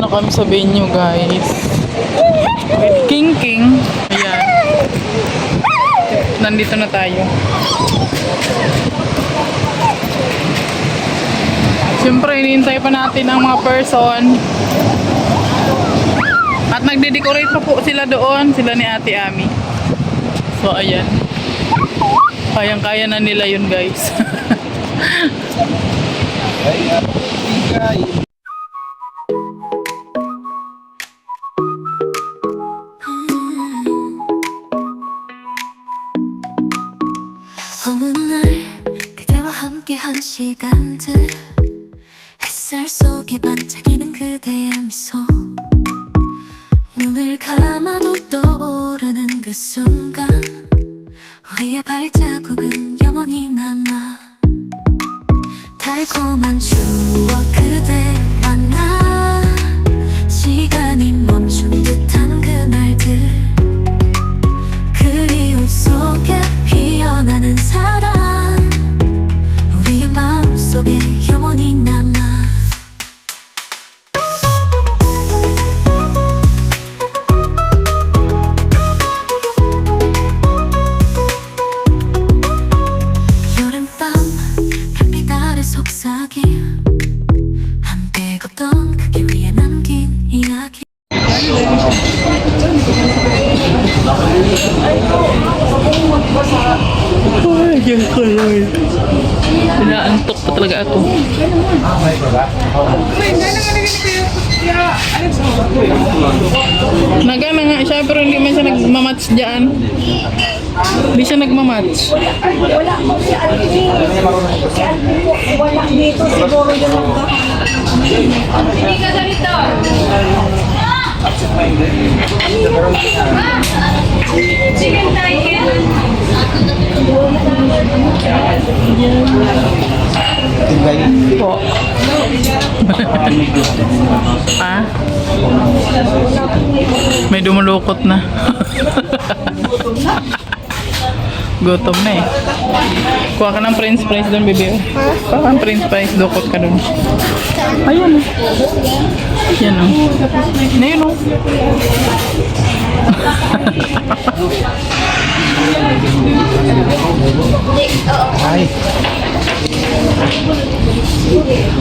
na kami sa venue, guys. With King King. Ayan. Nandito na tayo. Siyempre, hinihintay pa natin ang mga person. At nagde-decorate pa po sila doon. Sila ni Ate Ami. So, ayan. Kayang-kaya na nila yun, guys. 어느 날 그대와 함께한 시간들 햇살 속에 반짝이는 그대의 미소 눈을 감아도 떠오르는 그 순간 우리의 발자국은 영원히 남아 달콤한 추억 그대 만나 시간이 멈춘 듯한 그날들 그리움 속에 피어나는 사랑 우리의 마음속에 영원히 남아 여름밤 별빛 아래 속삭임 함께 걷던 그 길 위에 남긴 이야기 Ay, yung kulay. Pinaantok pa talaga ako. Nagana nga siya pero hindi man siya nagmamatch dyan. Hindi siya nagmamatch. Wala dito siguro yung Hindi ka ganito. Chicken tiger. Po. Ha? May dumulukot na. Gutom na eh. Kuha ka ng french fries doon, baby. Kuha ka ng french fries, dukot ka doon. Ayun. Yan o. Na yun o.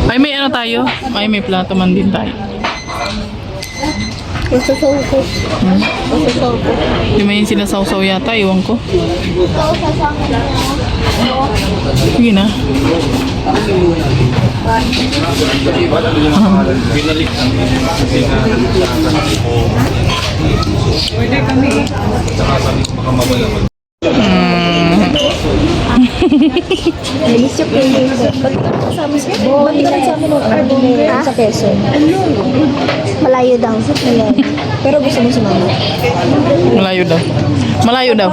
Ay, may ano tayo? Ay, may plato man din tayo. masasaw ko. Masasaw ko. Di may sinasawsaw yata, iwan ko. Sige na. Pwede kami. Miss yung pinto. Ba't ka kasama siya? Ba't ka kasama nung sa Quezon? Malayo daw. Malayo. Pero gusto mo sumama? Malayo daw. Malayo daw.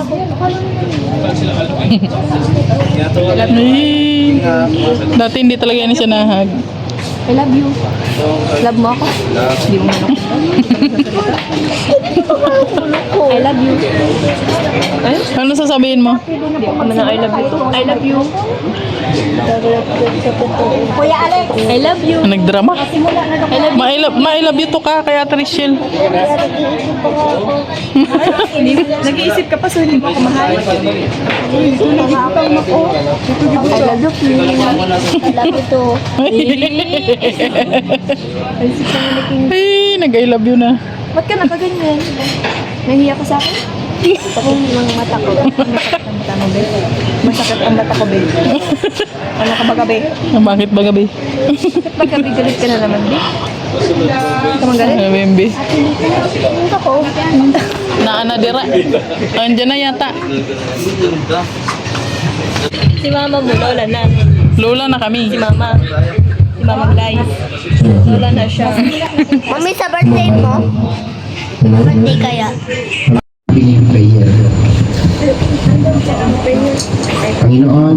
Ay, dati hindi talaga yan siya nahag. I love you. Love mo ako? Hindi mo man ako. I love you. Ano sasabihin mo? Hindi ko man I love you to. I love you. Kuya Alex. I love you. Nagdrama? I love you. I love you to ka, kaya Trishel. Nag-iisip ka pa so hindi mo ako mahal. I love you. I love you to. Ay, nag-I love you na. Ba't ka nakaganyan? Nahiya ka sa akin? Ako yung mata ko. Masakit ang mata ko, babe. Ano ka ba, gabi? Bakit ba gabi? Pag gabi, galit ka na naman, babe. Hindi ka magalit? Ano, Bimbi? Hindi ako. Naanadira. Andiyan na yata. Si mama mo, lola na. Lola na kami. Si mama. Si mamang live. Lola na siya. Mami, sa birthday mo? Birthday kaya? Prayer. Panginoon,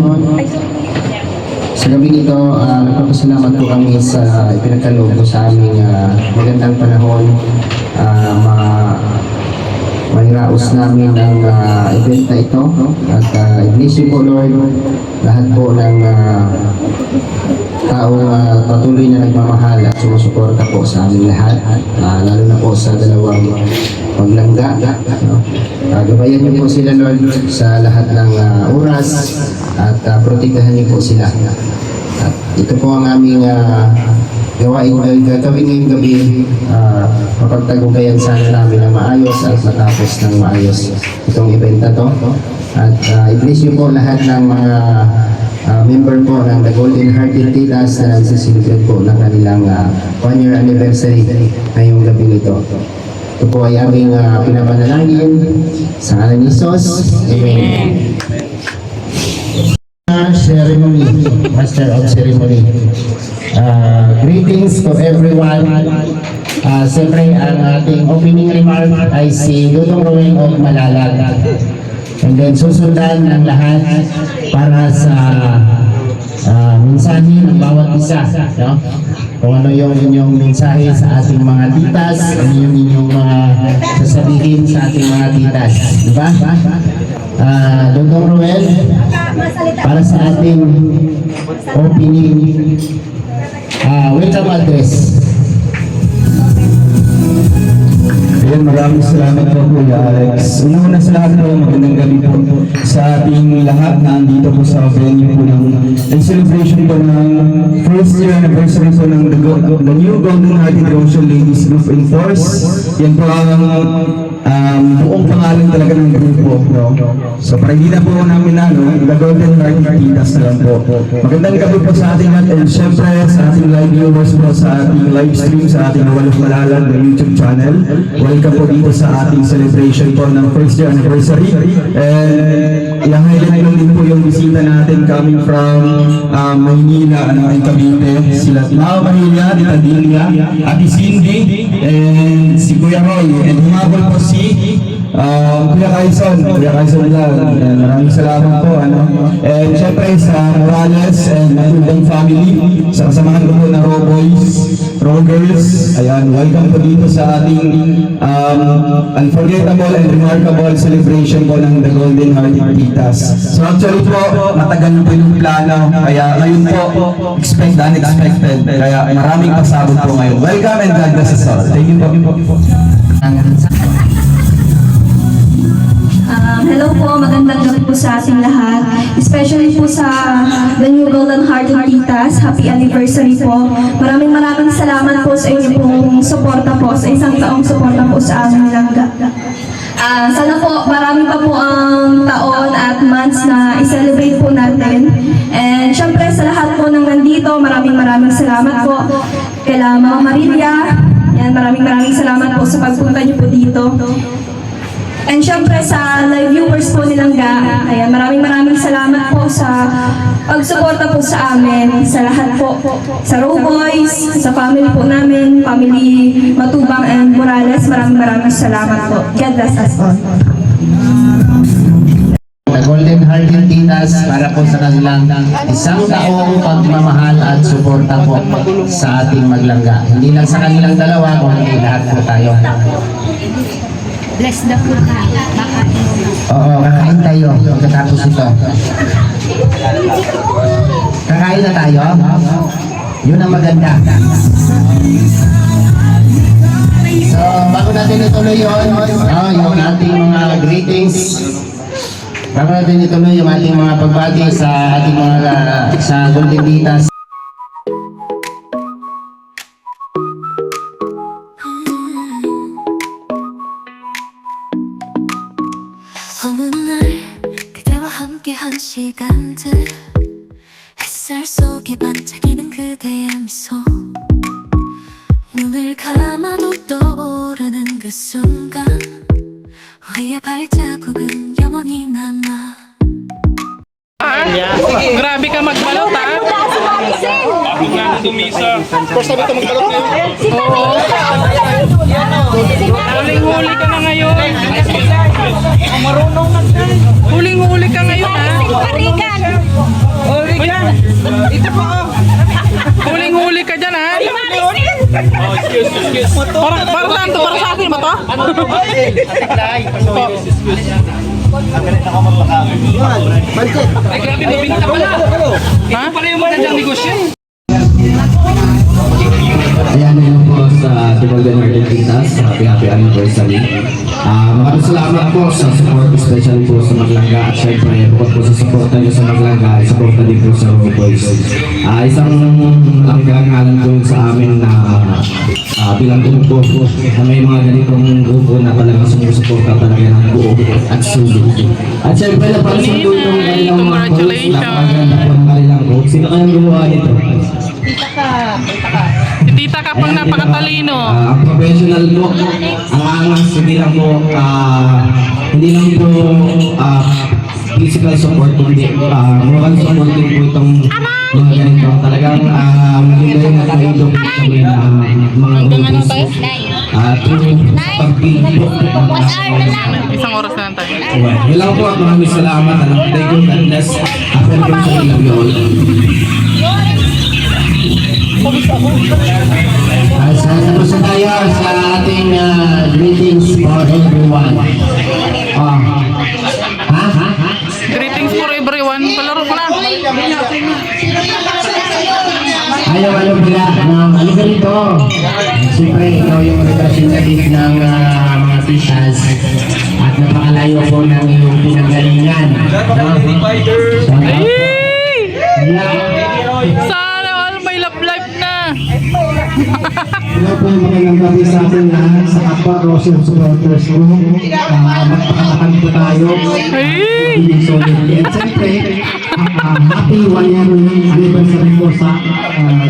sa gabi ito, nagpapasalamat po kami sa ipinagkaloob mo sa aming magandang panahon. Mahiraos namin ang event na ito. At i-bless you po, Lord, lahat po ng taong patuloy na nagmamahal at sumusuporta po sa aming lahat, lalo na po sa dalawang maglangga. No? Gabayan niyo po sila, Lord, sa lahat ng oras at protektahan niyo po sila. At ito po ang aming gagawin ngayong gabi, mapagtagumpayan sana namin na maayos at matapos ng maayos itong event na to. At i-bless niyo po lahat ng mga member po ng The Golden Hearted Titas na nagsisilibrate po ng kanilang 1-year anniversary ngayong gabi nito. Ito po ay aming pinapanalangin sa ngalan ni Jesus. Amen. Ceremony, Master of Ceremony. Greetings to everyone. Siyempre, ang ating opening remark ay si Dudong Roel of Malalag. And then susundan ng lahat para sa mensahe ng bawat isa. No? Kung ano yung inyong mensahe sa ating mga titas, ano yung inyong mga sasabihin sa ating mga titas. Diba? Dudong Roel, para sa ating opening welcome address. Ayan, maraming salamat po Kuya Alex. Una sa lahat po, magandang gabi po sa ating lahat na andito po sa venue po ng celebration po ng first year anniversary po ng the new Golden Hearted Ocean Ladies Group in Force. Yan po ang buong pangalan talaga ng grupo. No? So para hindi na po namin the Golden Hearted Titas na lang po. Magandang gabi po sa ating lahat and syempre sa ating live viewers po sa ating live stream sa ating Nawalok Malalag na YouTube channel. Welcome po dito sa ating celebration po ng first year anniversary. And i-highlight lang din po yung bisita natin coming from Maynila, Cavite. Sila Mao Maria, Tita Dilia, Ate Cindy, and si Kuya Roy. And humabol po si Kuya Kaison lang. And maraming salamat po. And syempre sa Morales and Matubang family, sa kasamahan ko po na Raw Boys, Raw Girls. Ayan, welcome po dito sa ating unforgettable and remarkable celebration po ng The Golden Hearted Titas. So actually po, matagal na po yung plano. Kaya ngayon po, expect the unexpected. Kaya maraming pasabog po ngayon. Welcome and God bless us all. Thank you po. Hello po, magandang gabi po sa ating lahat. Especially po sa The New Golden Hearted Titas. Happy anniversary po. Maraming salamat po sa inyo pong suporta po, sa isang taong suporta po sa aming langga. Sana po marami pa po ang taon at months na i-celebrate po natin. And syempre sa lahat po ng nandito, maraming salamat po. Kaya Mama Marilia, yan, maraming salamat po sa pagpunta niyo po dito. And syempre sa live viewers po nilang ayan, maraming salamat po sa pagsuporta po sa amin, sa lahat po, sa Raw Boys, sa family po namin, family Matubang and Morales, maraming salamat po. God bless us all. The Golden Hearted Titas para po sa kanilang isang taong pagmamahal at suporta po sa ating maglangga. Hindi lang sa kanilang dalawa, kundi lahat po tayo. Bless the food na makain mo. Oo, kakain tayo pagkatapos ito. Kakain na tayo? Yun ang maganda. So, bago natin ituloy yun, yung ating mga greetings. Bago natin ituloy yung ating mga pagbati sa ating mga sa Golden Titas. 어느 날 그대와 함께한 시간들 햇살 속에 반짝이는 그대의 미소 눈을 감아도 떠오르는 그 순간 우리의 발자국은 영원히 남아 Grabe ka magbalot, ha? Oo. Huling-huli ka na ngayon. Huling-huli ka ngayon, ha? Huling-huli ka dyan, ha? Para saan to? Para sa akin ba to? Ay, grabe, mabinta pala. Ha? Pala yung magandang negosyo. Ayan, yun po sa Golden Hearted Titas. Happy anniversary. Maraming salamat po sa support, especially po sa Maglangga. At syempre, bukod po sa supporta niyo sa Maglangga, supporta din po sa Rogue Boys. Isang ang karangalan po yun sa amin na bilang grupo na may mga ganitong grupo na talagang sumusuporta talaga ng buo at sulit. At syempre, napasundo yung kanilang mga coach. Congratulations. Napakaganda po ng kanilang coach. Sino kayang gumawa nito? Si Tita ka pang napakatalino. Ang professional po, ang angas, hindi lang po physical support, kundi moral support din po itong mga ganito. Talagang maganda yung nakaidong kami na mga groups at pag-build po ng mga Isang oras na lang tayo. yun lang po at maraming salamat. Thank you, God bless. Happy anniversary, love you all. Sana po sa tayo sa ating greetings for everyone. Greetings for everyone. Palaro ko na. Ayaw pala, ano ka rito? Siyempre, ikaw yung representative ng mga titas at napakalayo po ng iyong pinanggalingan. Ay! Yeah. Sana all may love life na. Hello po yung magandang gabi sa atin lahat sa kapwa Rosel supporters ko. Magpakalakan po tayo. Ay! And siyempre, happy 1 year anniversary po sa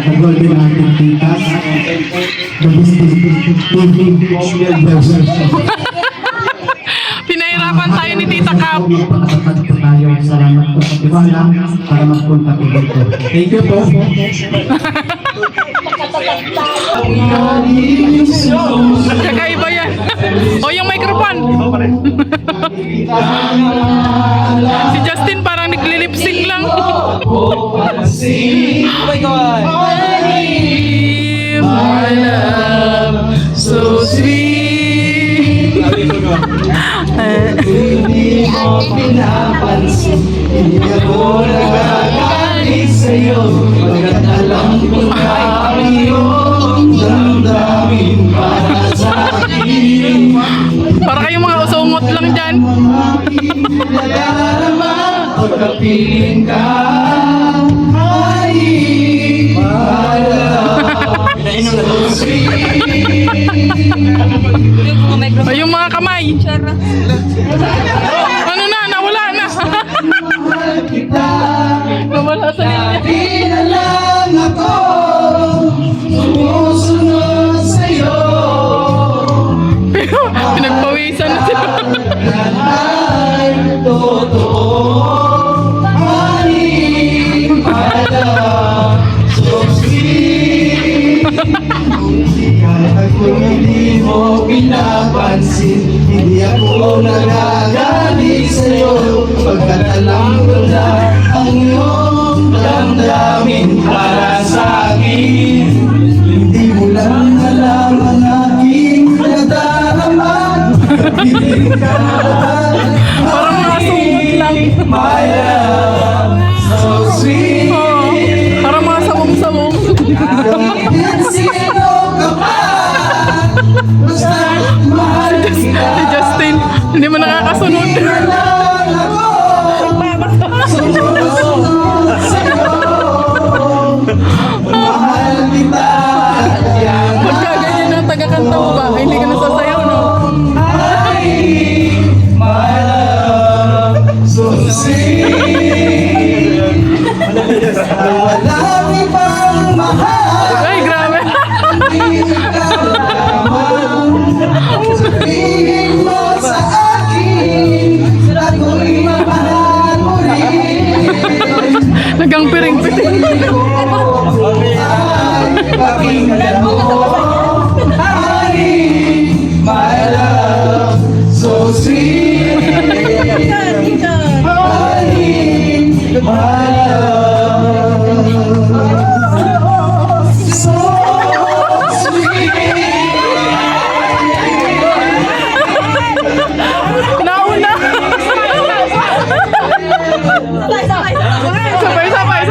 The Golden Hearted Titas. The business version. Pinahirapan tayo ni Tita Cap. Magpakalakan po tayo. Salamat po sa tiwala para magpunta po dito. Thank you po. Kakaiba yan. O yung microphone. Si Justin parang nagli-lip-sync lang. Oh my God. My love, so sweet. Hindi mo pinapansin, hindi ako nagagalit sa'yo. Pagkat alam ko na ang iyong damdamin para sa akin. Para kayong mga usungot lang dyan. Nadarama pagkapiling ka, ay so sweet. O yung mga kamay. Ano na? Nawala na. Nawala sa linya. Di na lang ako sumusunod sa'yo. Pero pinagpawisan na sila. Ay, totoo. Ay, pala. So sweet. Kahit kung hindi mo pinapansin, hindi ako nagagalit sa'yo. Pagkat alam ko na ang iyong damdamin para sa akin. Hindi mo lang alam ang aking nadarama. Hindi ka Parang mga sungot lang. my love, so sweet. Parang mga sabong-sabong. Sino ka pa? Basta mahal kita. Si Justin, hindi mo nakakasunod. Mahal kita. Pagka ganyan ang taga-kanta mo ba? Ay, hindi ka nasasayaw, no? Ay, my love, so sweet. Walang ibang mahal. Ay, grabe. Sabihin mo sa akin, ako'y mamahal mo rin. Nagang piring-piring. Pakinggan mo, honey, my love, so sweet. Honey, my love, so sweet. Nauna.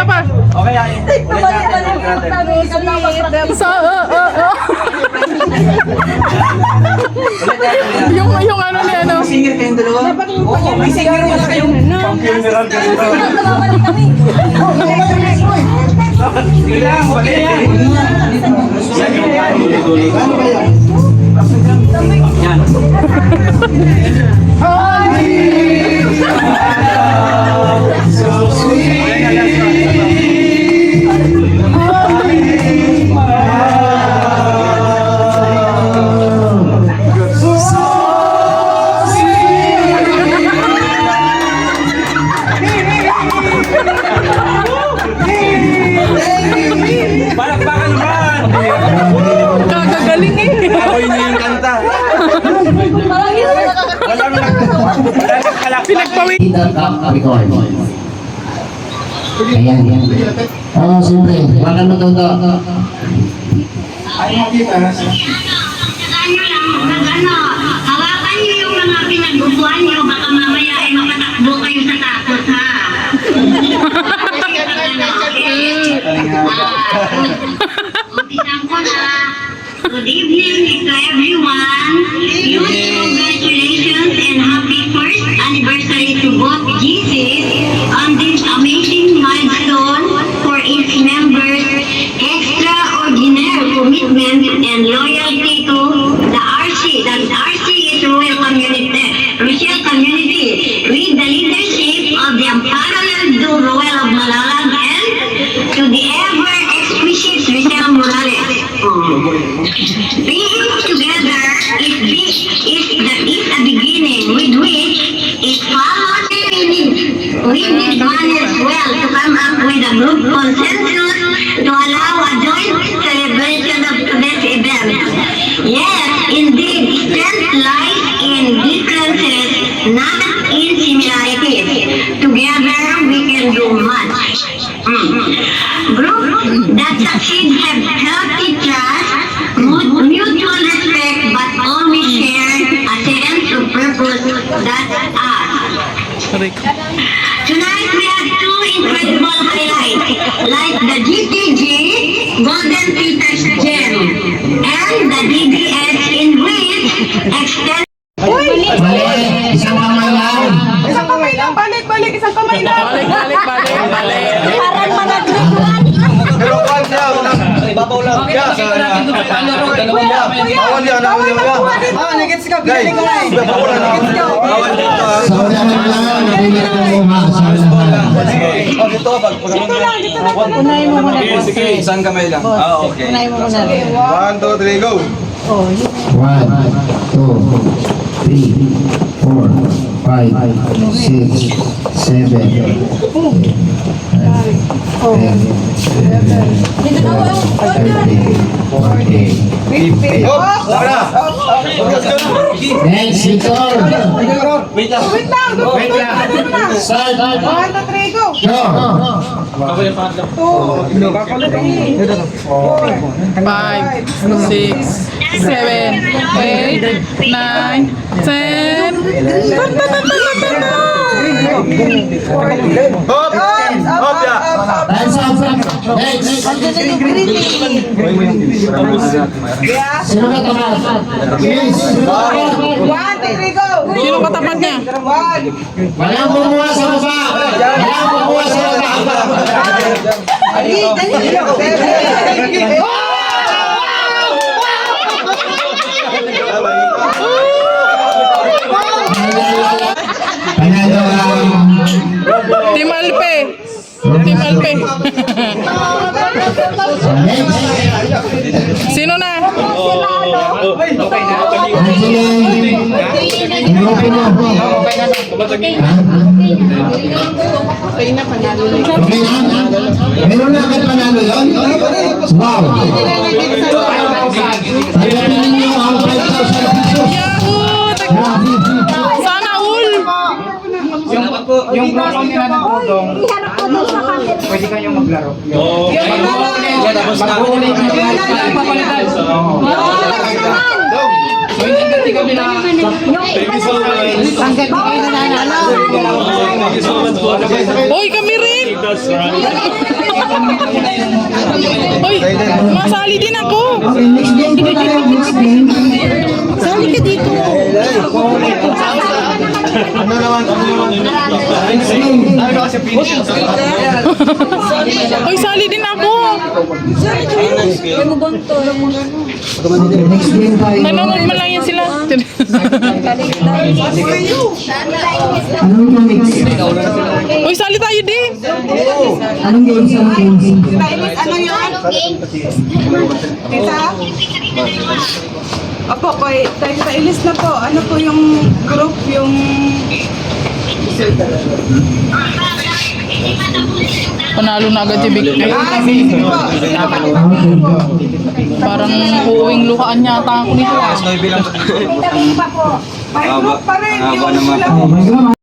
Sabay. singer kayong dalawa? Oo, may singer wala kayong pang-funeral ka dito. Sige lang, balik. Yan. So sweet. Palakpakan naman! Kagagaling eh. Ako'y niyo yung kanta. Walang kalakpak. Pinagpawi. Peter Capricorn. Ayan, yan. Oo, siyempre. Wakan mo ito. Hawakan niyo yung mga pinag-upuan niyo, baka mamaya ay mapatakbo kayo sa takot, ha? Umpisan ko na. Good evening to everyone. Huge congratulations and happy first anniversary to both GCs on this amazing milestone for its members' extraordinary commitment and loyalty to the RC. The RC is Royal Community with the leadership of the unparalleled Royal of Malalag and to the ever-exquisite Rizal Morales. Being together is a beginning with which it follows we need one as well to come up with a group consensus to allow a joint celebration of today's event. Yes, indeed, strength lies in differences, not in similarities. Together, we can do much. Groups that succeed have healthy trust, mutual respect, but always share a sense of purpose. That's us. Tonight we have two incredible highlights, like the GTG Golden Peters Gem and the DBS in which extend. Balik, isang kamay lang. Isang kamay lang, balik, isang kamay lang. Balik. Parang mga Pero wag na, ibabaw lang. Bawal yan. Nagits ka, pinili ko lang. Bawal dito. Sa ulan na lang, nabigat ng mukha. Sa ulan na lang. Dito, Unahin mo muna. sige, isang kamay lang. Okay. Unahin mo muna. 1, 2, 3, go! 1, 2, 3, 4, 5, 6, 7, 8, 9, 10, 11, 12, 13, 14, 15. Next, Victor. Wait lang. Wait lang. Start. 1, 2, 3, go! Go. 5, 6, 7, 8, 9, 10. Hop! Hop, ya! Hands up. Next. Sino ka tapat? Please. Sino ka tapat? 1, 2, 3, go! Sino katapat niya? Walang kumuha sa baba. Walang kumuha sa baba. Panalo ang Team Alpe. Team Alpe. next. Sino na? Angelo. Ang grupo mo. Okay na? Meron na agad panalo yun? Wow. Tanggapin ninyo ang 5,000 pesos. Yahoo! Sana all! Yung grupo nila ng Dodong, pwede kayong maglaro. Mag-uulit kayo. So, hindi natin kami na... Hoy, kami rin! Hoy, masali din ako! Next game po tayo, next game. Sali ka dito! Ano naman? Ano kasi finish? Uy, sali din ako. Next game tayo. Nanonood man lang yan sila. Anong comics? Uy, sali tayo din. Anong games? Anong games? Ano yun? Tita? Opo, tayo list na po. Ano po yung group, yung... Panalo na agad si Victor. sige po. Parang uuwing luhaan yata ako nito. May group pa rin yung... Oh my God.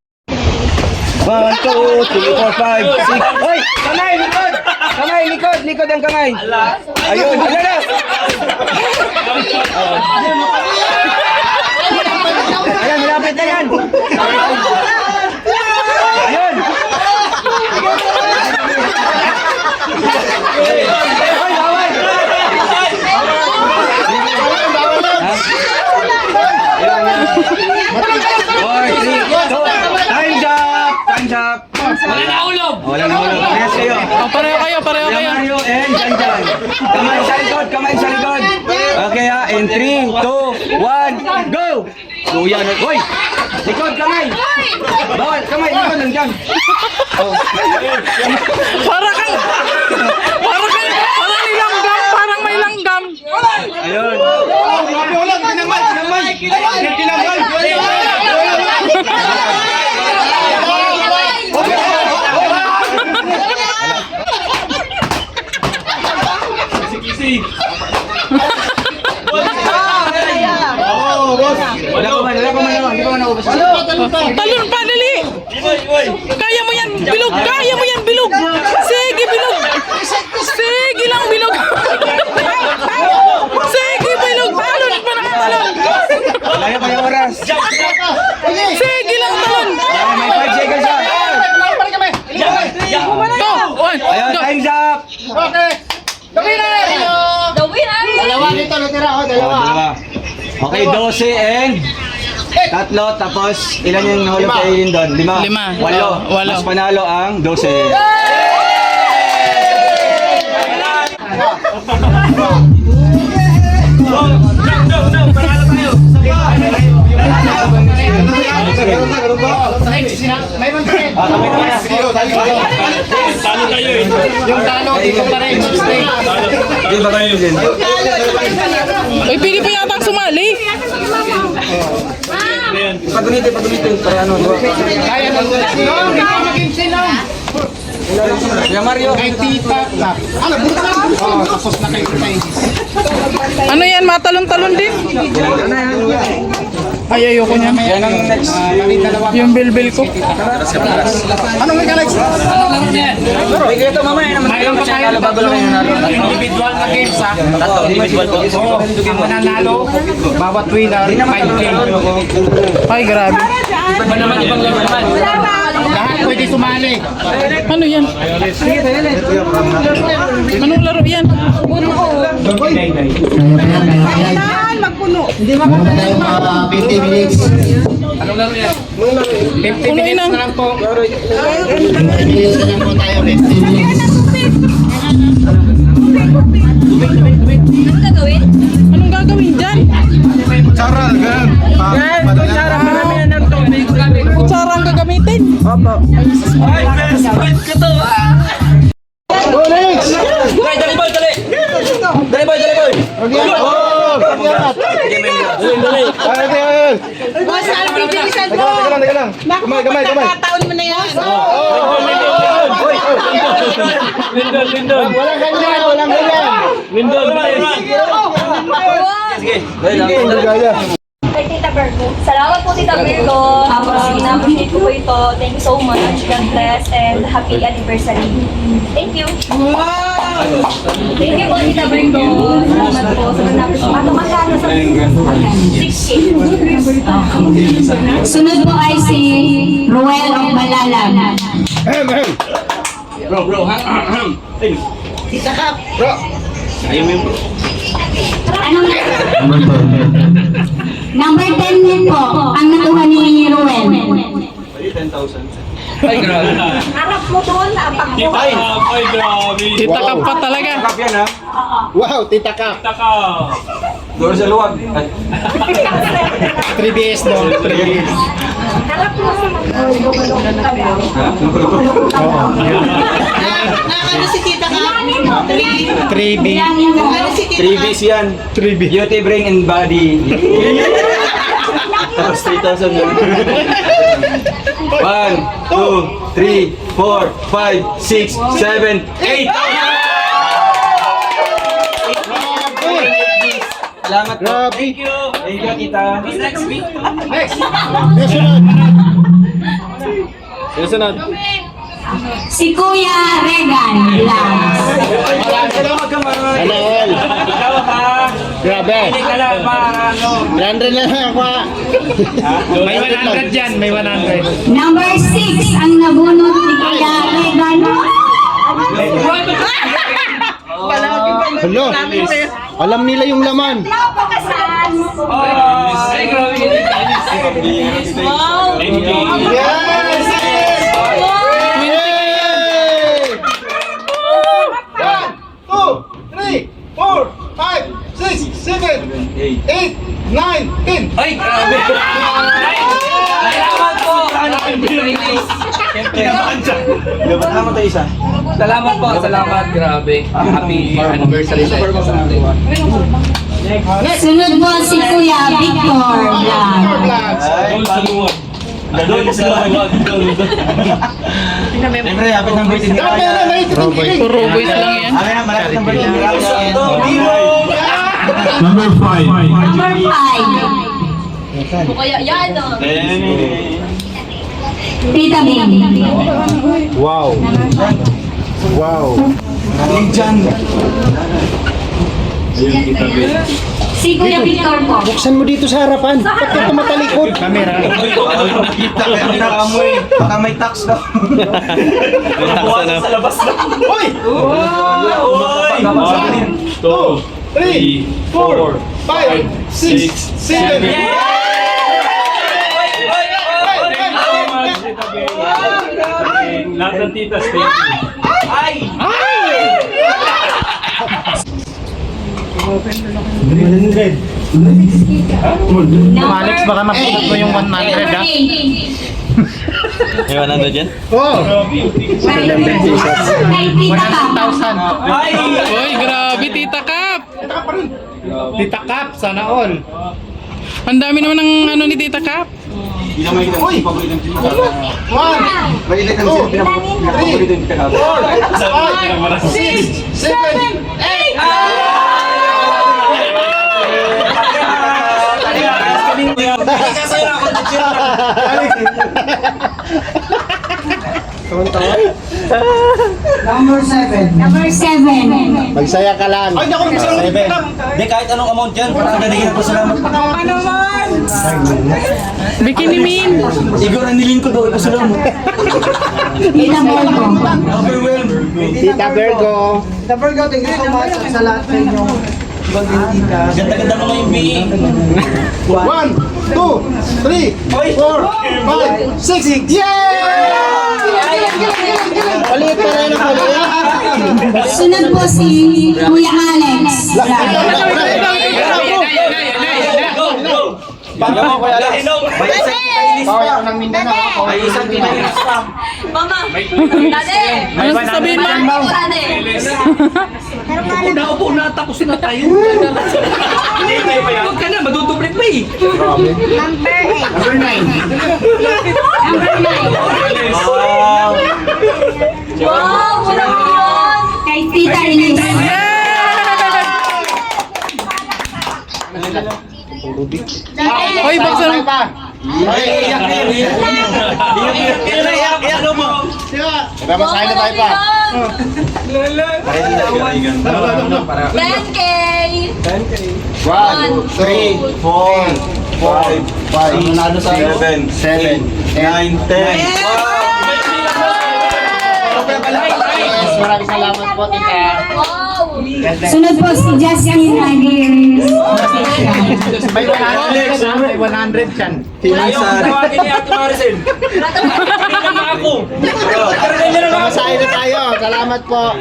1, 2, 3, 4, 5, 6. Hoy! Kamay! Likod! Kamay! Likod! Likod ang kamay! Ayun! Ayun na! Ayan! Malapit na yan! Ayun! Hoy! Bawal! Time's up! Time's up! Wala na ulog! Wala na ulog. Yes, kayo. Oh, pareho kayo, pareho Kuya kayo. Mario and Janjan. Kamay sa likod, kamay sa likod. Okay ha, in 3, 2, 1, go! Kuya na, hoy! Likod, kamay! Bawal, kamay, likod lang dyan. Oh. Parang may langgam, parang may langgam. Ayun. Wala ko man, hindi ko man naubos. Talon pa, dali. Kaya mo yan, bilog. Kaya mo yan, bilog. Sige, bilog. Sige lang, bilog. Sige, bilog. Talon pa na talon. Kaya pa yung oras. Sige lang, talon. May 5 seconds ha. Go. One, Ayun, go. time's up. Dalawa. Okay, 12 and tatlo, tapos ilan yung nahulog kay Lindon? 5? Lima. 8. Walo. Mas panalo ang 12. Uy, pili pa yatang sumali. Pagunitin. Para ano? Kuya Mario. Ano yan, matalon-talon din? Ay, ayoko niya. Yan ang next. Yung bilbil ko. Anong mechanics? May ito mamaya naman. Mayroon pa tayo. Bago lang yung nalo. Individual na games ha. Individual po. Ang mananalo, bawat winner, 5K. Ay, grabe. Iba naman ibang laro naman. Lahat pwede sumali. Ano yan? Anong laro yan? Kailangan magpuno. Meron pa tayong mga 50 minutes. Anong laro yan? 50 Punuin minutes na. na lang po. 50 minutes na lang po tayo. 50 minutes. Anong gagawin dyan? Charal, ganun. Charal, marami na ng tubig. Kutsara ang gagamitin. Ay, best friend ko to. Go next! Dali boy! Dali boy! Oh! Dali! Boss, alam mo yung bilisan mo. Teka lang. Kamay. Kakataon mo na yan. Lindon. Walang ganyan. Sige. Kay Tita Virgo. Salamat po Tita Virgo. Na-appreciate ko po ito. Thank you so much. God bless and happy anniversary. Thank you. Thank you po Tita Virgo. Salamat po. Sobrang na-appreciate. Pato magkano sa 6K. Sunod po ay si Ruel of Malalag. Bro. Tita Kap. Ayaw mo yung bro. Anong Number 10 po, ang nakuha ni Ruel. Harap mo doon, napakbuhay. Ay, grabe. Tita Kap pa talaga. Kap yan ha. Wow, Tita Kap. Doon sa luwag. 3BS doon. 3BS. Harap mo sa Ano si Tita Ka? 3B. Ano si Tita 3Bs yan. 3B. Beauty, brain, and body. Tapos 3,000 yan. 1, 2, 3, 4, 5, 6, 7, 8! Salamat po. Thank you. Thank you, tita. Next week. Susunod. Si Kuya Regan Blas. Salamat ka, Maroy. Noel. Ikaw ha. Grabe. Hindi ka lang para ano. 100 na lang ako. May 100 dyan, may 100. Number 6, ang nabunot ni Kuya Regan. Hello. Alam nila yung laman. Ay, grabe. Wow! Yes! Ay, grabe. Salamat po. Salamat tayo isa. Salamat po, salamat. Grabe. Happy anniversary sa atin. Sunod po si Kuya Victor Blas. Ay, paluwag. Doon sa luwag. Siyempre, hapit ng birthday ni Ryan. Puro boys lang yan. Amin na, malapit ng birthday ni Ryan. Number 5. Number 5, Kaya yan, oh. Tita Bing. Wow. Wow. Si Kuya Victor po. Buksan mo dito sa harapan. Ba't ka tumatalikod? Camera. Baka may tax daw. Buwasan sa labas na. Hoy! Oy! 1, 2, 3, 4, 5, 6, 7. Lahat ng titas, thank you. Ay! Alex, baka mapulot mo yung 100 ha? May 100 dyan? Oh! Kay Tita Kap. Ay! Uy, grabe, Tita Kap. Tita Kap, sana all. Ang dami naman ng ano ni Tita Kap. Hindi na may ilang paborito ng tita. 1, May ilang sila pinakapaborito ng tita. 4, 5, 6, 7, 8. Number 7. Magsaya ka lang. Ay, naku, Hindi, kahit anong amount dyan, pagkagaligin ako salamat. Bikini Min. Igor, anilin ko daw, ito salamat. Tita Borgo. Overwhelmed. Tita Virgo. Ganda-ganda mo ngayon, B. 1, 2, 3, 4, 5, 6. Yay! Palit pa rin ang palit. Sunod po si Kuya Alex. Bago mo, Kuya Alex. May isang kitainis pa. ng Mindanao. May isang kitainis pa. Mama! Dade! Ano sasabihin mo? Dade! Naupo na, tapos na tayo. Huwag ka na, madudublit pa eh. Number 9. Wow. Wow! Wala mo yun! Kay Tita Ines. Uy, baksan mo. Iyak na yan, iyak na yan. Iyak na mo. Masahin na tayo pa. 10K! 1, 3, 4, 5, 6, 7, 8, 9, 10. Maraming salamat po, Tita. Wow! Sunod po si Justin Aguirre. May 100 yan. Tawagin niya Ate Maricel. Masahe na tayo. Salamat po.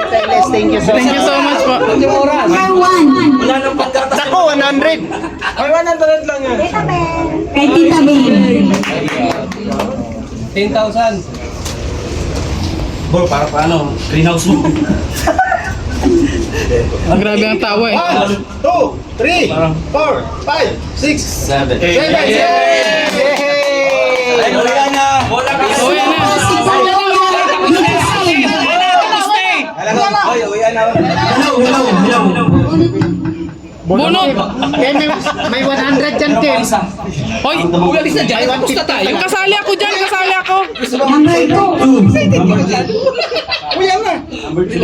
Teles, thank you so much. Thank you so much po. Number 1. Wala nang pagkartas. Ako, 100. Ay, 100 lang yan. Kay Tita Bing. 10,000. Bro, para paano? Greenhouse mo. Ang grabe ang tawa eh. 1, 2, 3, 4, 5, 6, 7. 7. Ay, wala na. Wala ka. Uwi na. Si Kuya Ay, uwi na. Bunot! May 100 dyan, Kim. Hoy! Ugalis na dyan. Kamusta tayo? Kasali ako dyan! Kasali ako! Number 2.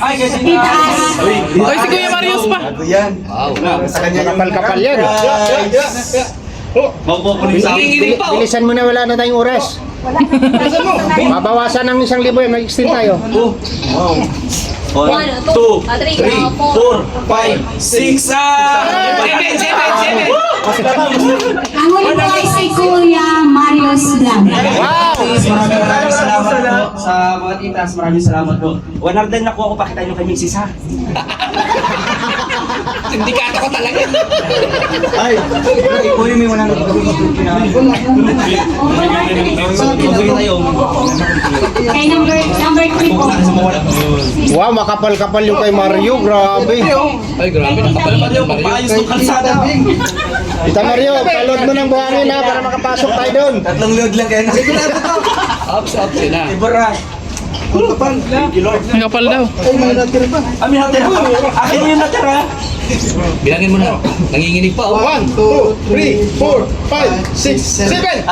Ay, kasi Tita As. Hoy, si Kuya Marius pa! Sa kanya kapal-kapal yan. Nanginginig pa. Bilisan mo na, wala na tayong oras. Mabawasan ng 1,000 yan, mag-extend tayo. 1, 2, 3, 4, 5, 6, 7. Ang huli po ay si Kuya Marius Blanc. Maraming salamat po sa mga titas. Maraming salamat po. 100 na po ako, pakita nyo kay Mrs. ha. Sindikato ko talaga. Ay, kuya may 100 ko. Kay number 3 po. Wow, makapal-kapal yung kay Mario, grabe. Ay, grabe. Nakapal pa rin. Paayos ng kalsada. Tita Mario, palod mo ng buhangin ha, para makapasok tayo doon. 3 load lang kayo. Sigurado to. Ups na. Ibara. Thank you, Lord. Ang kapal daw. Amin natira. Akin yung natira. Bilangin mo na. Nanginginig pa. 1, 2, 3, 4, 5, 6, 7.